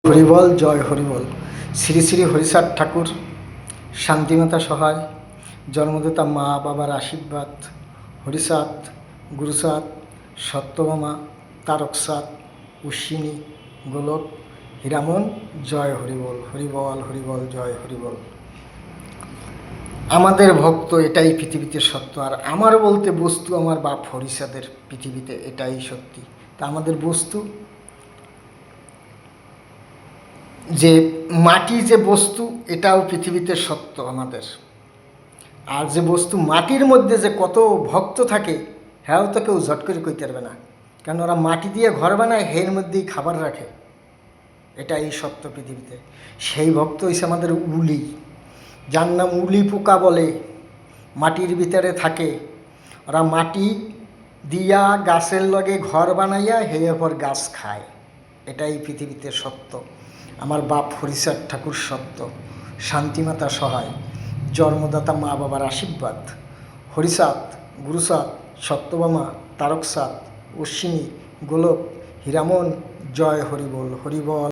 হরিবল, জয় হরিবল। শ্রী শ্রী হরিচাঁদ ঠাকুর, শান্তিমাতা সহায়, জন্মদাতা মা বাবার আশীর্বাদ, হরিচাঁদ, গুরুচাঁদ, সত্যভামা, তারকচাঁদ, অশ্বিনী, গোলক, হীরামন, জয় হরিবল। হরিবল হরিবল, জয় হরিবল। আমাদের ভক্ত, এটাই পৃথিবীতে সত্য। আর আমার বলতে বস্তু আমার বাপ হরিচাঁদের, পৃথিবীতে এটাই সত্যি। তা আমাদের বস্তু যে মাটি, যে বস্তু, এটাও পৃথিবীতে সত্য আমাদের। আর যে বস্তু মাটির মধ্যে যে কত ভক্ত থাকে, হ্যাঁ তো কেউ ঝট করে কইতে পারবে না, কেন ওরা মাটি দিয়ে ঘর বানায়, হের মধ্যেই খাবার রাখে। এটাই সত্য পৃথিবীতে। সেই ভক্ত হইছে আমাদের উলি, যার নাম উলি পোকা বলে, মাটির ভিতরে থাকে। ওরা মাটি দিয়া গাছের লগে ঘর বানাইয়া হেয়ে পর গাছ খায়। এটাই পৃথিবীতে সত্য। আমার বাপ হরিচাঁদ ঠাকুর সত্য, শান্তিমাতা সহায়, জন্মদাতা মা বাবার আশীর্বাদ, হরিচাঁদ, গুরুচাঁদ, সত্যভামা, তারকচাঁদ, অশ্বিনী, গোলক, হীরামন, জয় হরিবল। হরিবল।